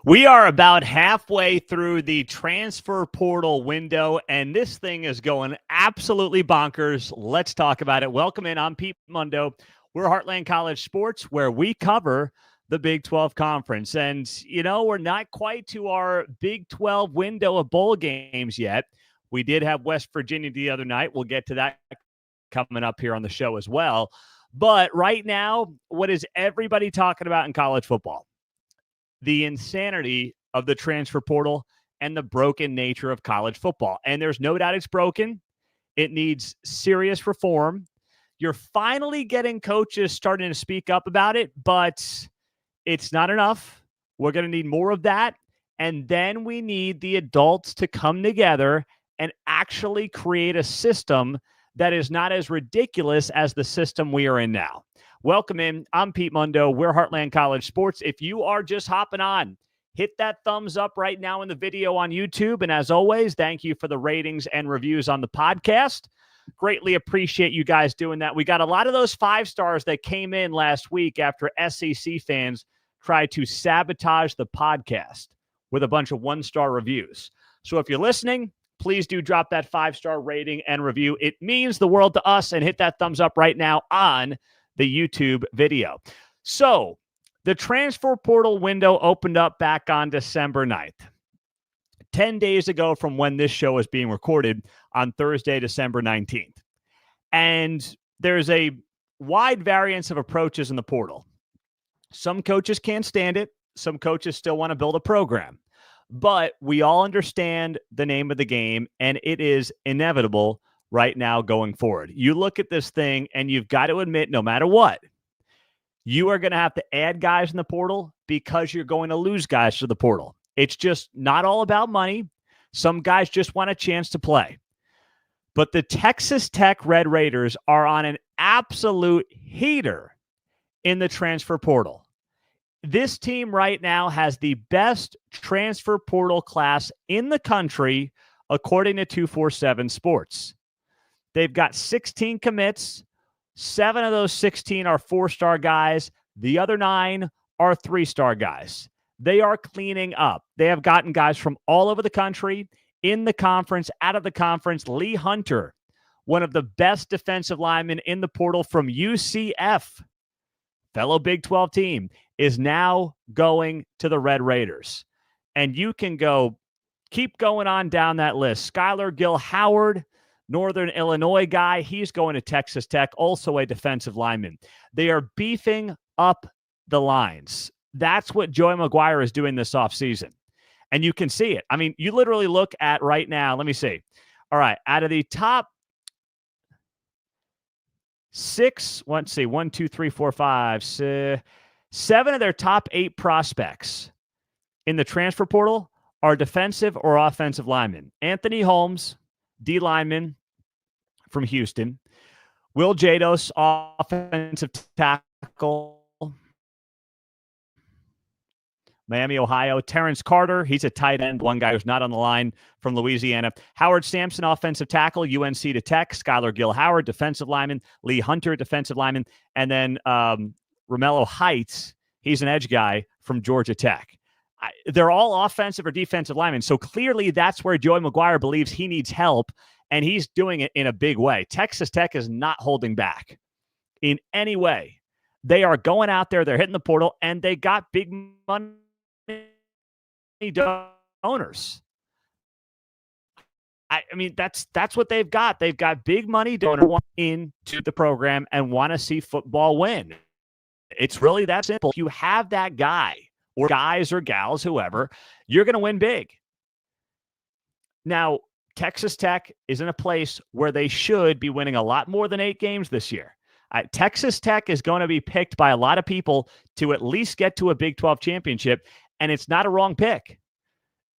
We are about halfway through the transfer portal window, and this thing is going absolutely bonkers. Let's talk about it. Welcome in. I'm Pete Mundo. We're Heartland College Sports, where we cover the Big 12 Conference. And, we're not quite to our Big 12 window of bowl games yet. We did have West Virginia the other night. We'll get to that coming up here on the show as well. But right now, what is everybody talking about in college football? The insanity of the transfer portal and the broken nature of college football. And there's no doubt it's broken. It needs serious reform. You're finally getting coaches starting to speak up about it, but it's not enough. We're going to need more of that. And then we need the adults to come together and actually create a system that is not as ridiculous as the system we are in now. Welcome in. I'm Pete Mundo. We're Heartland College Sports. If you are just hopping on, hit that thumbs up right now in the video on YouTube. And as always, thank you for the ratings and reviews on the podcast. Greatly appreciate you guys doing that. We got a lot of those 5 stars that came in last week after SEC fans tried to sabotage the podcast with a bunch of 1-star reviews. So if you're listening, please do drop that 5-star rating and review. It means the world to us, and hit that thumbs up right now on the YouTube video. So the transfer portal window opened up back on December 9th, 10 days ago from when this show is being recorded on Thursday, December 19th. And there's a wide variance of approaches in the portal. Some coaches can't stand it. Some coaches still want to build a program. But we all understand the name of the game, and it is inevitable right now going forward. You look at this thing, and you've got to admit, no matter what, you are going to have to add guys in the portal because you're going to lose guys to the portal. It's just not all about money. Some guys just want a chance to play. But the Texas Tech Red Raiders are on an absolute heater in the transfer portal. This team right now has the best transfer portal class in the country, according to 247 Sports. They've got 16 commits. 7 of those 16 are 4-star guys. The other 9 are 3-star guys. They are cleaning up. They have gotten guys from all over the country, in the conference, out of the conference. Lee Hunter, one of the best defensive linemen in the portal from UCF, fellow Big 12 team, is now going to the Red Raiders. And you can keep going on down that list. Skylar Gill-Howard, Northern Illinois guy, he's going to Texas Tech, also a defensive lineman. They are beefing up the lines. That's what Joey McGuire is doing this offseason. And you can see it. I mean, you literally look at right now, let me see. All right, out of the top 6, let's see, 1, 2, 3, 4, 5, 6, 7 of their top 8 prospects in the transfer portal are defensive or offensive linemen. Anthony Holmes, D lineman from Houston. Will Jados, offensive tackle, Miami, Ohio. Terrence Carter, he's a tight end, one guy who's not on the line, from Louisiana. Howard Sampson, offensive tackle, UNC to Tech. Skylar Gill-Howard, defensive lineman. Lee Hunter, defensive lineman. And then Romello Heights, he's an edge guy from Georgia Tech. They're all offensive or defensive linemen. So clearly that's where Joey McGuire believes he needs help, and he's doing it in a big way. Texas Tech is not holding back in any way. They are going out there, they're hitting the portal, and they got big money donors. I mean, that's what they've got. They've got big money donors into the program and want to see football win. It's really that simple. If you have that guy, or guys or gals, whoever, you're going to win big. Now, Texas Tech is in a place where they should be winning a lot more than 8 games this year. Texas Tech is going to be picked by a lot of people to at least get to a Big 12 championship, and it's not a wrong pick.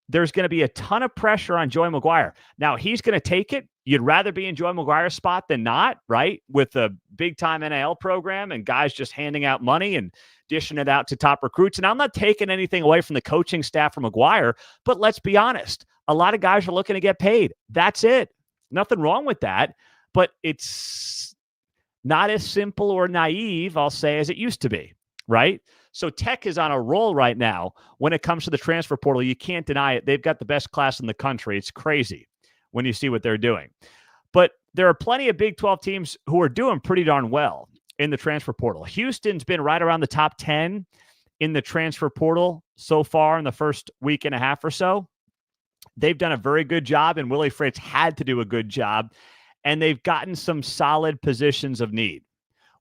There's going to be a ton of pressure on Joey McGuire. Now, he's going to take it. You'd rather be in Joey McGuire's spot than not, right? With a big-time NIL program and guys just handing out money and dishing it out to top recruits. And I'm not taking anything away from the coaching staff from McGuire, but let's be honest. A lot of guys are looking to get paid. That's it. Nothing wrong with that, but it's not as simple or naive, I'll say, as it used to be, right? So Tech is on a roll right now when it comes to the transfer portal. You can't deny it. They've got the best class in the country. It's crazy when you see what they're doing. But there are plenty of Big 12 teams who are doing pretty darn well in the transfer portal. Houston's been right around the top 10 in the transfer portal so far in the first week and a half or so. They've done a very good job, and Willie Fritz had to do a good job, and they've gotten some solid positions of need.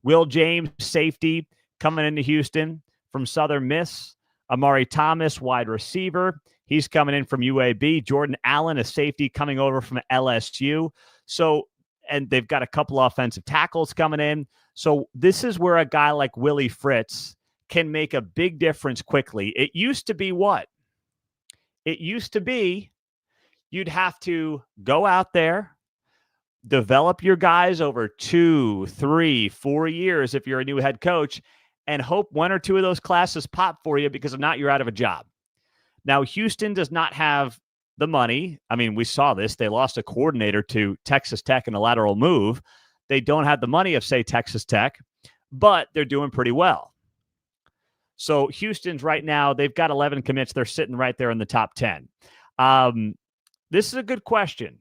Will James, safety, coming into Houston from Southern Miss. Amari Thomas, wide receiver. He's coming in from UAB. Jordan Allen, a safety, coming over from LSU. So, and they've got a couple offensive tackles coming in. So this is where a guy like Willie Fritz can make a big difference quickly. It used to be what? It used to be you'd have to go out there, develop your guys over 2, 3, 4 years if you're a new head coach, and hope one or two of those classes pop for you, because if not, you're out of a job. Now, Houston does not have the money. I mean, we saw this. They lost a coordinator to Texas Tech in a lateral move. They don't have the money of, say, Texas Tech, but they're doing pretty well. So Houston's right now, they've got 11 commits. They're sitting right there in the top 10. This is a good question,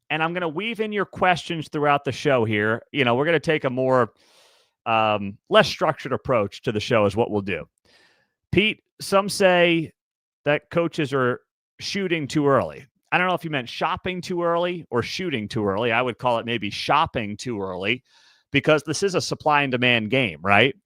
and I'm going to weave in your questions throughout the show here. You know, we're going to take a more less structured approach to the show is what we'll do. Pete, some say that coaches are shooting too early. I don't know if you meant shopping too early or shooting too early. I would call it maybe shopping too early, because this is a supply and demand game, right?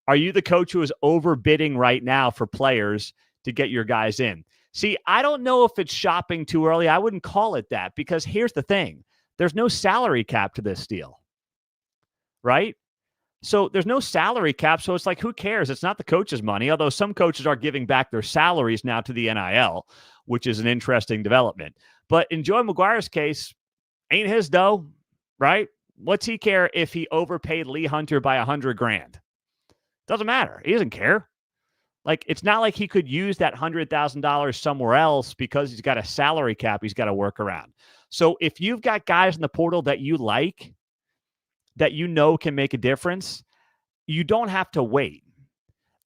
Are you the coach who is overbidding right now for players to get your guys in? See, I don't know if it's shopping too early. I wouldn't call it that, because here's the thing. There's no salary cap to this deal, right? So there's no salary cap, so it's like, who cares? It's not the coach's money, although some coaches are giving back their salaries now to the NIL, which is an interesting development. But in Joey McGuire's case, ain't his dough, right? What's he care if he overpaid Lee Hunter by $100,000? Doesn't matter. He doesn't care. Like, it's not like he could use that $100,000 somewhere else because he's got a salary cap he's got to work around. So if you've got guys in the portal that you like, that you know can make a difference, you don't have to wait.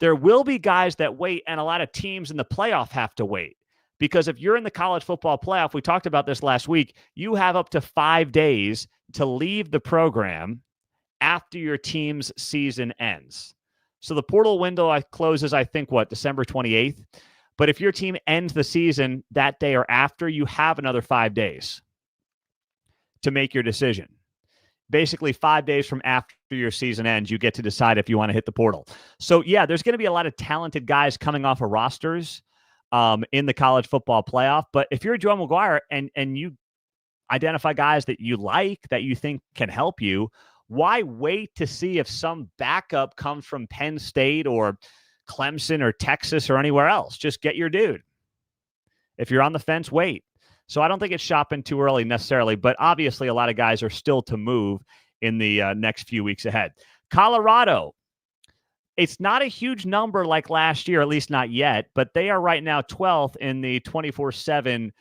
There will be guys that wait, and a lot of teams in the playoff have to wait. Because if you're in the college football playoff, we talked about this last week, you have up to 5 days to leave the program after your team's season ends. So the portal window closes, I think, December 28th. But if your team ends the season that day or after, you have another 5 days to make your decision. Basically, 5 days from after your season ends, you get to decide if you want to hit the portal. So, yeah, there's going to be a lot of talented guys coming off of rosters in the college football playoff. But if you're Joe McGuire and you identify guys that you like, that you think can help you, why wait to see if some backup comes from Penn State or Clemson or Texas or anywhere else? Just get your dude. If you're on the fence, wait. So I don't think it's shopping too early necessarily, but obviously a lot of guys are still to move in the next few weeks ahead. Colorado, it's not a huge number like last year, at least not yet, but they are right now 12th in the 24/7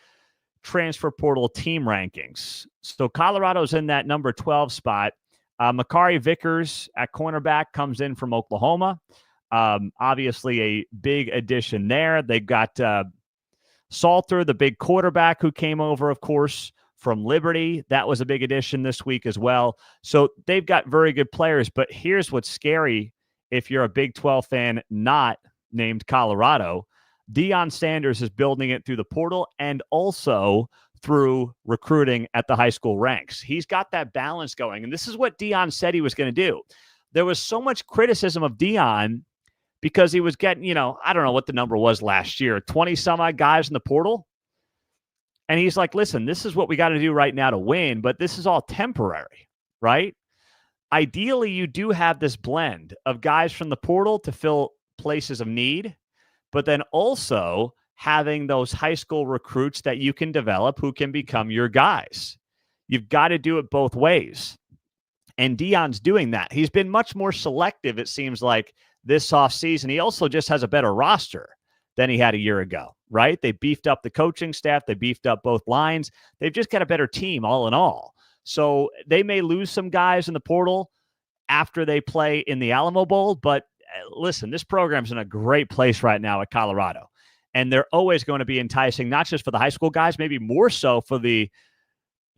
transfer portal team rankings. So Colorado's in that number 12 spot. Makari Vickers at cornerback comes in from Oklahoma. Obviously a big addition there. They've got Salter, the big quarterback who came over, of course, from Liberty. That was a big addition this week as well. So they've got very good players. But here's what's scary if you're a Big 12 fan not named Colorado. Deion Sanders is building it through the portal and also through recruiting at the high school ranks. He's got that balance going. And this is what Deion said he was going to do. There was so much criticism of Deion because he was getting, I don't know what the number was last year, 20 some odd guys in the portal. And he's like, listen, this is what we got to do right now to win, but this is all temporary, right? Ideally, you do have this blend of guys from the portal to fill places of need, but then also having those high school recruits that you can develop who can become your guys. You've got to do it both ways. And Deion's doing that. He's been much more selective, it seems like, this offseason. He also just has a better roster than he had a year ago, right? They beefed up the coaching staff. They beefed up both lines. They've just got a better team all in all. So they may lose some guys in the portal after they play in the Alamo Bowl, but listen, this program's in a great place right now at Colorado. And they're always going to be enticing, not just for the high school guys, maybe more so for the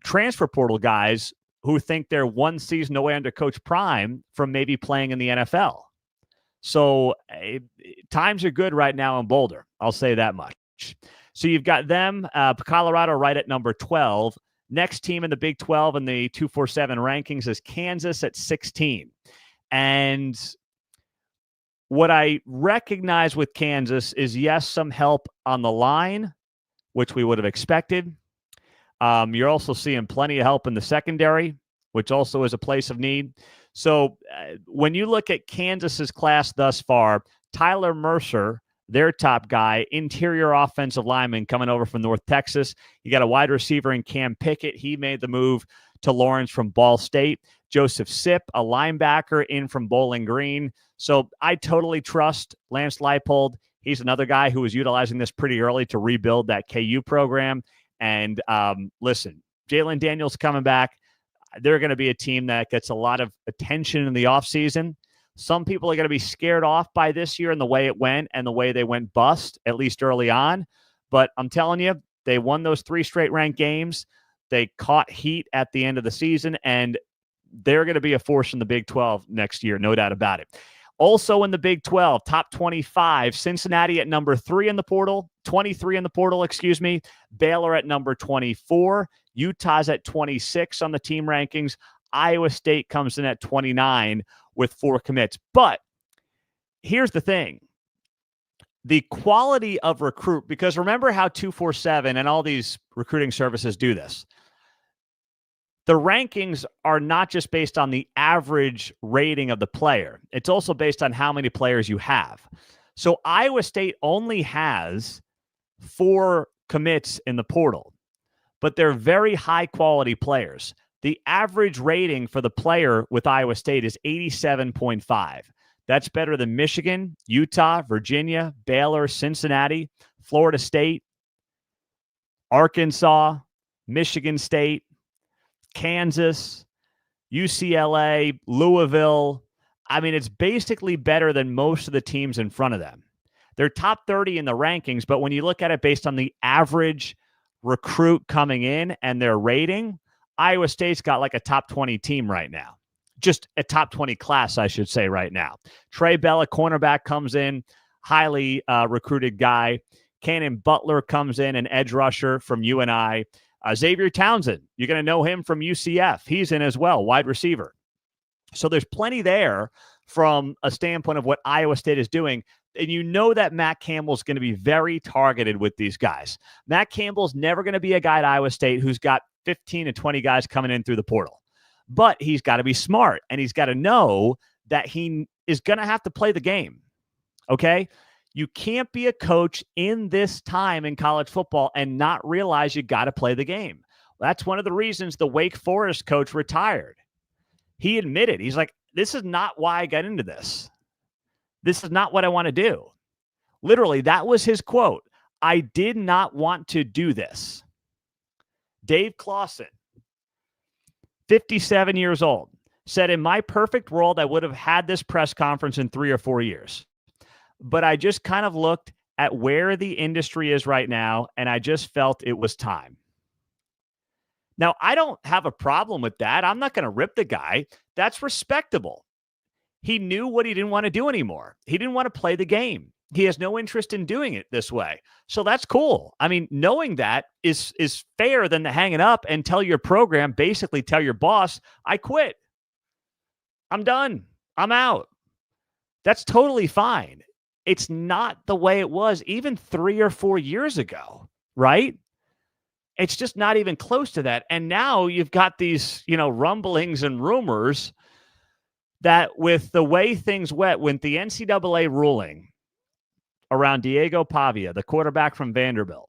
transfer portal guys who think they're one season away under Coach Prime from maybe playing in the NFL. So times are good right now in Boulder. I'll say that much. So you've got them, Colorado right at number 12. Next team in the Big 12 in the 247 rankings is Kansas at 16. And what I recognize with Kansas is, yes, some help on the line, which we would have expected. You're also seeing plenty of help in the secondary, which also is a place of need. So when you look at Kansas's class thus far, Tyler Mercer, their top guy, interior offensive lineman coming over from North Texas. You got a wide receiver in Cam Pickett. He made the move to Lawrence from Ball State. Joseph Sipp, a linebacker in from Bowling Green. So I totally trust Lance Leipold. He's another guy who was utilizing this pretty early to rebuild that KU program. And listen, Jalen Daniels coming back. They're going to be a team that gets a lot of attention in the offseason. Some people are going to be scared off by this year and the way it went and the way they went bust, at least early on. But I'm telling you, they won those 3 straight ranked games. They caught heat at the end of the season, and they're going to be a force in the Big 12 next year, no doubt about it. Also in the Big 12, top 25, Cincinnati at number 3 in the portal, 23 in the portal, Baylor at number 24. Utah's at 26 on the team rankings. Iowa State comes in at 29 with 4 commits. But here's the thing. The quality of recruit, because remember how 247 and all these recruiting services do this. The rankings are not just based on the average rating of the player. It's also based on how many players you have. So Iowa State only has 4 commits in the portal, but they're very high-quality players. The average rating for the player with Iowa State is 87.5. That's better than Michigan, Utah, Virginia, Baylor, Cincinnati, Florida State, Arkansas, Michigan State, Kansas, UCLA, Louisville. I mean, it's basically better than most of the teams in front of them. They're top 30 in the rankings, but when you look at it based on the average recruit coming in and their rating, Iowa State's got like a top 20 team right now. Just a top 20 class, I should say, right now. Trey Bell, cornerback, comes in, highly recruited guy. Cannon Butler comes in, an edge rusher from UNI. Xavier Townsend, you're going to know him from UCF. He's in as well, wide receiver. So there's plenty there from a standpoint of what Iowa State is doing. And you know that Matt Campbell's going to be very targeted with these guys. Matt Campbell's never going to be a guy at Iowa State who's got 15 to 20 guys coming in through the portal. But he's got to be smart, and he's got to know that he is going to have to play the game, okay? You can't be a coach in this time in college football and not realize you got to play the game. That's one of the reasons the Wake Forest coach retired. He admitted, he's like, this is not why I got into this. This is not what I want to do. Literally, that was his quote. I did not want to do this. Dave Clawson, 57 years old, said, in my perfect world, I would have had this press conference in 3 or 4 years. But I just kind of looked at where the industry is right now, and I just felt it was time. Now, I don't have a problem with that. I'm not going to rip the guy. That's respectable. He knew what he didn't want to do anymore. He didn't want to play the game. He has no interest in doing it this way. So that's cool. I mean, knowing that is fair than to hang it up and tell your program, basically tell your boss, I quit. I'm done. I'm out. That's totally fine. It's not the way it was even 3 or 4 years ago, right? It's just not even close to that. And now you've got these, rumblings and rumors that with the way things went, with the NCAA ruling around Diego Pavia, the quarterback from Vanderbilt,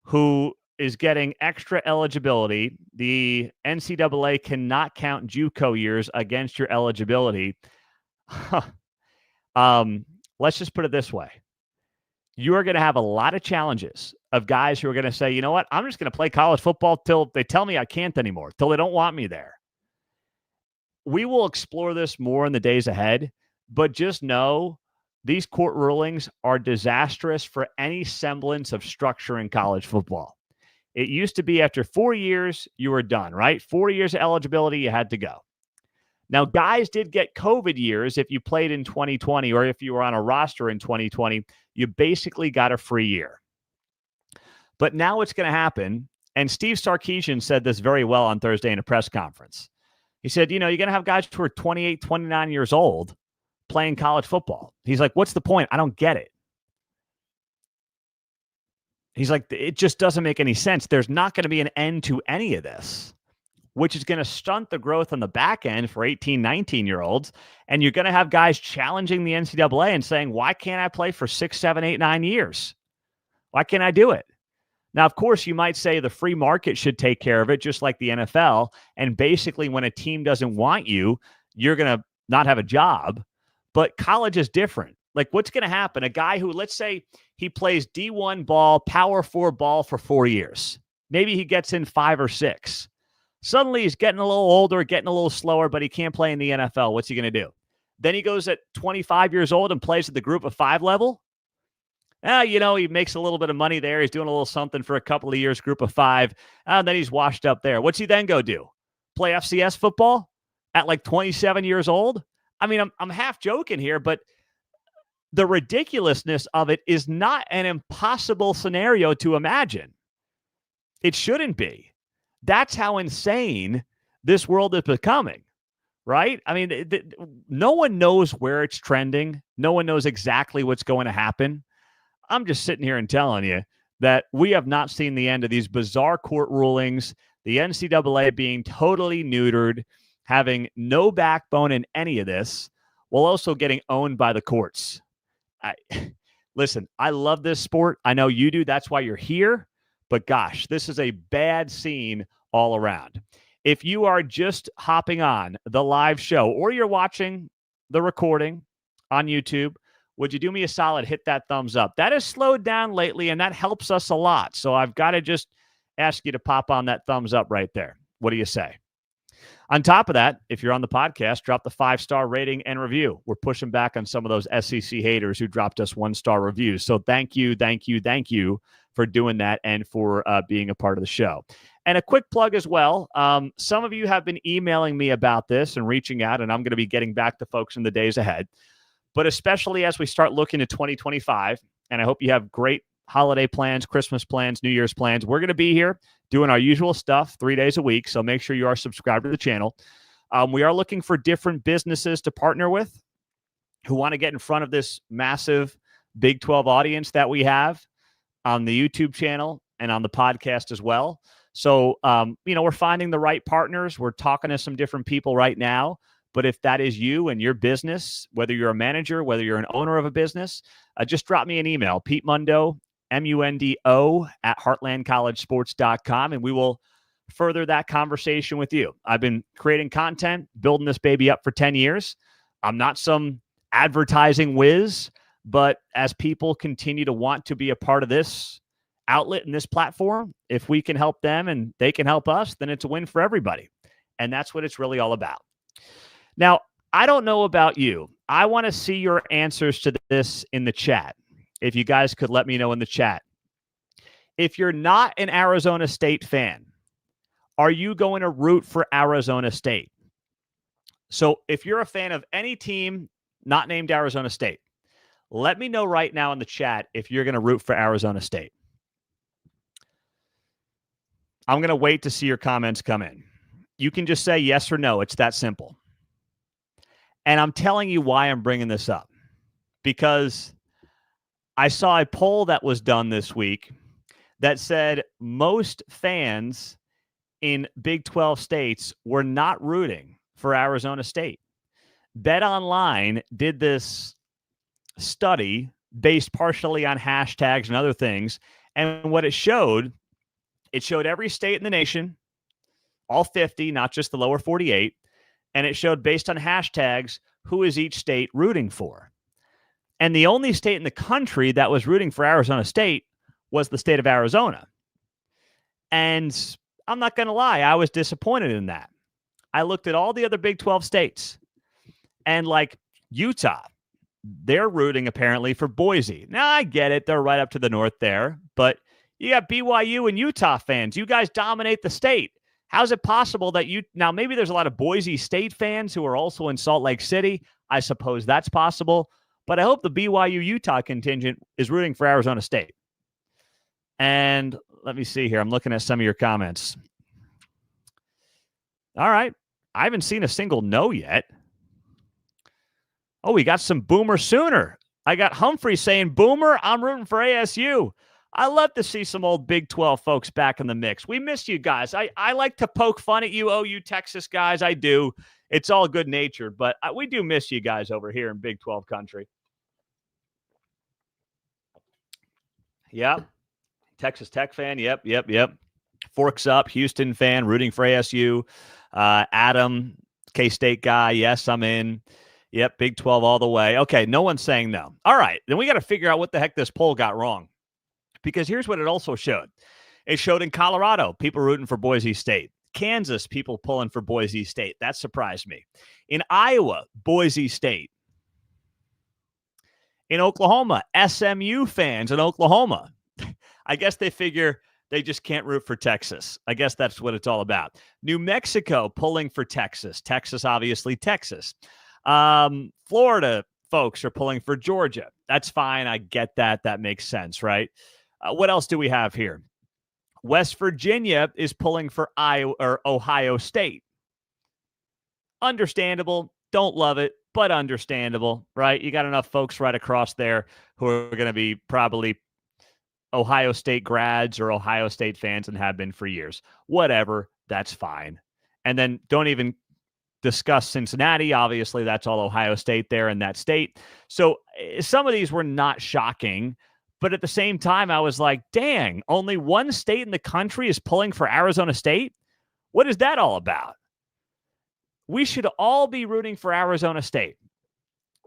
who is getting extra eligibility, the NCAA cannot count JUCO years against your eligibility. Let's just put it this way. You are going to have a lot of challenges of guys who are going to say, you know what, I'm just going to play college football till they tell me I can't anymore, till they don't want me there. We will explore this more in the days ahead, But just know these court rulings are disastrous for any semblance of structure in college football. It used to be after 4 years, you were done, right? 4 years of eligibility, you had to go. Now, guys did get COVID years if you played in 2020 or if you were on a roster in 2020, you basically got a free year. But now what's going to happen, and Steve Sarkisian said this very well on Thursday in a press conference. He said, you're going to have guys who are 28, 29 years old playing college football. He's like, what's the point? I don't get it. He's like, it just doesn't make any sense. There's not going to be an end to any of this, which is going to stunt the growth on the back end for 18, 19-year-olds. And you're going to have guys challenging the NCAA and saying, why can't I play for 6, 7, 8, 9 years? Why can't I do it? Now, of course, you might say the free market should take care of it, just like the NFL. And basically, when a team doesn't want you, you're going to not have a job. But college is different. Like, what's going to happen? A guy who, let's say, he plays D1 ball, Power 4 ball for 4 years. Maybe he gets in 5 or 6. Suddenly, he's getting a little older, getting a little slower, but he can't play in the NFL. What's he going to do? Then he goes at 25 years old and plays at the group of 5 level. He makes a little bit of money there. He's doing a little something for a couple of years, group of 5. And then he's washed up there. What's he then go do? Play FCS football at like 27 years old? I mean, I'm half joking here, but the ridiculousness of it is not an impossible scenario to imagine. It shouldn't be. That's how insane this world is becoming, right? I mean, no one knows where it's trending. No one knows exactly what's going to happen. I'm just sitting here and telling you that we have not seen the end of these bizarre court rulings, the NCAA being totally neutered, having no backbone in any of this, while also getting owned by the courts. Listen, I love this sport. I know you do. That's why you're here. But gosh, this is a bad scene all around. If you are just hopping on the live show or you're watching the recording on YouTube, would you do me a solid? Hit that thumbs up. That has slowed down lately, and that helps us a lot. So I've got to just ask you to pop on that thumbs up right there. What do you say? On top of that, if you're on the podcast, drop the 5-star rating and review. We're pushing back on some of those SEC haters who dropped us 1-star reviews. So thank you for doing that and for being a part of the show. And a quick plug as well. Some of you have been emailing me about this and reaching out, and I'm going to be getting back to folks in the days ahead. But especially as we start looking at 2025, and I hope you have great holiday plans, Christmas plans, New Year's plans. We're going to be here doing our usual stuff 3 days a week, so make sure you are subscribed to the channel. We are looking for different businesses to partner with who want to get in front of this massive Big 12 audience that we have on the YouTube channel and on the podcast as well. So, we're finding the right partners. We're talking to some different people right now. But if that is you and your business, whether you're a manager, whether you're an owner of a business, just drop me an email, Pete Mundo, MUNDO at heartlandcollegesports.com, and we will further that conversation with you. I've been creating content, building this baby up for 10 years. I'm not some advertising whiz, but as people continue to want to be a part of this outlet and this platform, if we can help them and they can help us, then it's a win for everybody. And that's what it's really all about. Now, I don't know about you. I want to see your answers to this in the chat. If you guys could let me know in the chat. If you're not an Arizona State fan, are you going to root for Arizona State? So if you're a fan of any team not named Arizona State, let me know right now in the chat if you're going to root for Arizona State. I'm going to wait to see your comments come in. You can just say yes or no. It's that simple. And I'm telling you why I'm bringing this up. Because I saw a poll that was done this week that said most fans in Big 12 states were not rooting for Arizona State. BetOnline did this study based partially on hashtags and other things. And what it showed every state in the nation, all 50, not just the lower 48. And it showed based on hashtags, who is each state rooting for. And the only state in the country that was rooting for Arizona State was the state of Arizona. And I'm not going to lie, I was disappointed in that. I looked at all the other Big 12 states, and like Utah, they're rooting apparently for Boise. Now, I get it. They're right up to the north there, but you got BYU and Utah fans. You guys dominate the state. How's it possible that now maybe there's a lot of Boise State fans who are also in Salt Lake City. I suppose that's possible, but I hope the BYU Utah contingent is rooting for Arizona State. And let me see here. I'm looking at some of your comments. All right. I haven't seen a single no yet. Oh, we got some Boomer Sooner. I got Humphrey saying, Boomer, I'm rooting for ASU. I love to see some old Big 12 folks back in the mix. We miss you guys. I like to poke fun at you, OU Texas guys. I do. It's all good natured, but we do miss you guys over here in Big 12 country. Yep. Texas Tech fan. Yep. Forks up. Houston fan, rooting for ASU. Adam, K-State guy. Yes, I'm in. Yep, Big 12 all the way. Okay, no one's saying no. All right, then we got to figure out what the heck this poll got wrong. Because here's what it also showed. It showed in Colorado, people rooting for Boise State. Kansas, people pulling for Boise State. That surprised me. In Iowa, Boise State. In Oklahoma, SMU fans in Oklahoma. I guess they figure they just can't root for Texas. I guess that's what it's all about. New Mexico pulling for Texas. Texas, obviously, Texas. Florida folks are pulling for Georgia. That's fine. I get that. That makes sense, right? What else do we have here? West Virginia is pulling for Ohio State. Understandable. Don't love it, but understandable, right? You got enough folks right across there who are going to be probably Ohio State grads or Ohio State fans and have been for years. Whatever. That's fine. And then don't even discuss Cincinnati. Obviously, that's all Ohio State there in that state. So some of these were not shocking, but at the same time, I was like, dang, only one state in the country is pulling for Arizona State? What is that all about? We should all be rooting for Arizona State.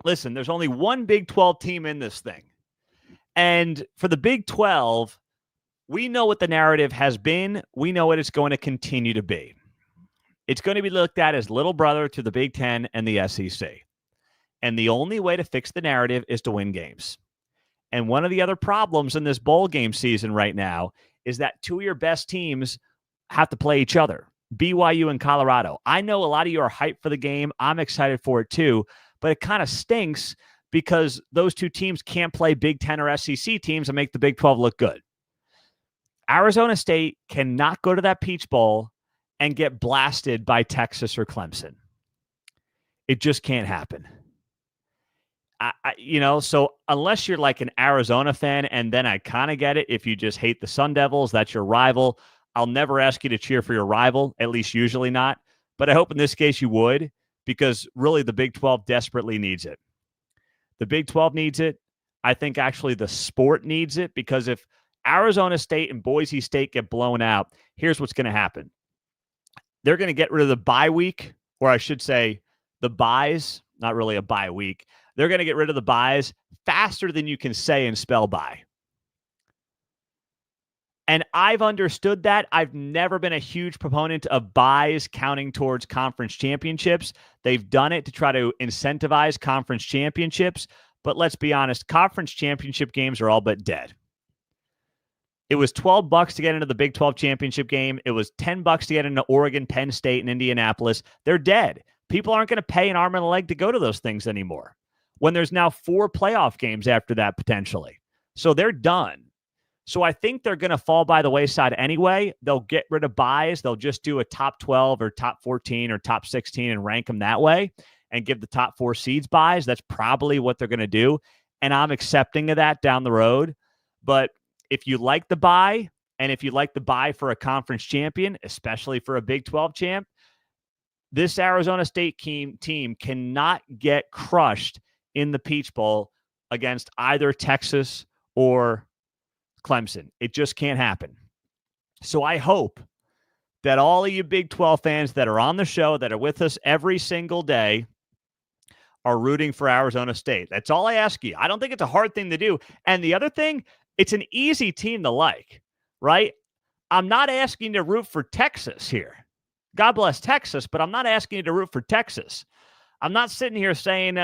Listen, there's only one Big 12 team in this thing. And for the Big 12, we know what the narrative has been. We know what it's going to continue to be. It's going to be looked at as little brother to the Big Ten and the SEC. And the only way to fix the narrative is to win games. And one of the other problems in this bowl game season right now is that two of your best teams have to play each other, BYU and Colorado. I know a lot of you are hyped for the game. I'm excited for it too, but it kind of stinks because those two teams can't play Big Ten or SEC teams and make the Big 12 look good. Arizona State cannot go to that Peach Bowl and get blasted by Texas or Clemson. It just can't happen. So unless you're like an Arizona fan, and then I kind of get it. If you just hate the Sun Devils, that's your rival. I'll never ask you to cheer for your rival, at least usually not. But I hope in this case you would, because really the Big 12 desperately needs it. The Big 12 needs it. I think actually the sport needs it, because if Arizona State and Boise State get blown out, here's what's going to happen. They're going to get rid of the bye week, or I should say the buys, not really a bye week. They're going to get rid of the buys faster than you can say and spell bye. And I've understood that. I've never been a huge proponent of buys counting towards conference championships. They've done it to try to incentivize conference championships. But let's be honest, conference championship games are all but dead. It was $12 to get into the Big 12 championship game. It was $10 to get into Oregon, Penn State, and Indianapolis. They're dead. People aren't going to pay an arm and a leg to go to those things anymore, when there's now 4 playoff games after that potentially. So they're done. So I think they're going to fall by the wayside anyway. They'll get rid of buys. They'll just do a top 12 or top 14 or top 16 and rank them that way and give the top 4 seeds buys. That's probably what they're going to do. And I'm accepting of that down the road. But if you like the buy, and if you like the buy for a conference champion, especially for a Big 12 champ, this Arizona State team cannot get crushed in the Peach Bowl against either Texas or Clemson. It just can't happen. So I hope that all of you Big 12 fans that are on the show, that are with us every single day, are rooting for Arizona State. That's all I ask you. I don't think it's a hard thing to do. And the other thing, it's an easy team to like, right? I'm not asking you to root for Texas here. God bless Texas, but I'm not asking you to root for Texas. I'm not sitting here saying,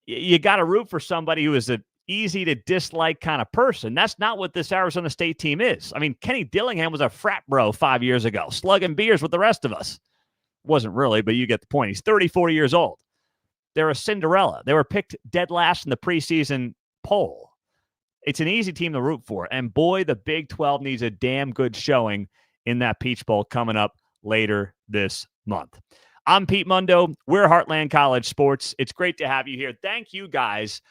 you got to root for somebody who is an easy to dislike kind of person. That's not what this Arizona State team is. I mean, Kenny Dillingham was a frat bro 5 years ago, slugging beers with the rest of us. Wasn't really, but you get the point. He's 34 years old. They're a Cinderella. They were picked dead last in the preseason poll. It's an easy team to root for. And boy, the Big 12 needs a damn good showing in that Peach Bowl coming up later this month. I'm Pete Mundo. We're Heartland College Sports. It's great to have you here. Thank you guys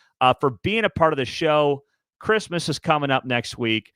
for being a part of the show. Christmas is coming up next week.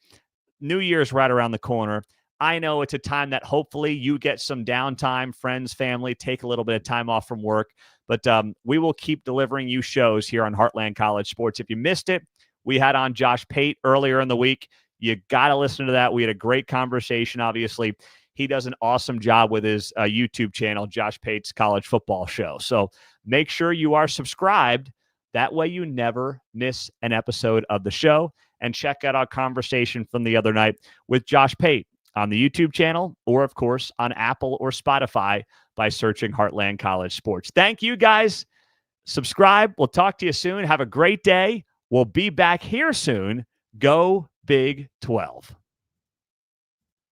New Year's right around the corner. I know it's a time that hopefully you get some downtime, friends, family, take a little bit of time off from work. But we will keep delivering you shows here on Heartland College Sports. If you missed it, we had on Josh Pate earlier in the week. You got to listen to that. We had a great conversation, obviously. He does an awesome job with his YouTube channel, Josh Pate's College Football Show. So make sure you are subscribed. That way you never miss an episode of the show. And check out our conversation from the other night with Josh Pate on the YouTube channel, or, of course, on Apple or Spotify by searching Heartland College Sports. Thank you, guys. Subscribe. We'll talk to you soon. Have a great day. We'll be back here soon. Go Big 12.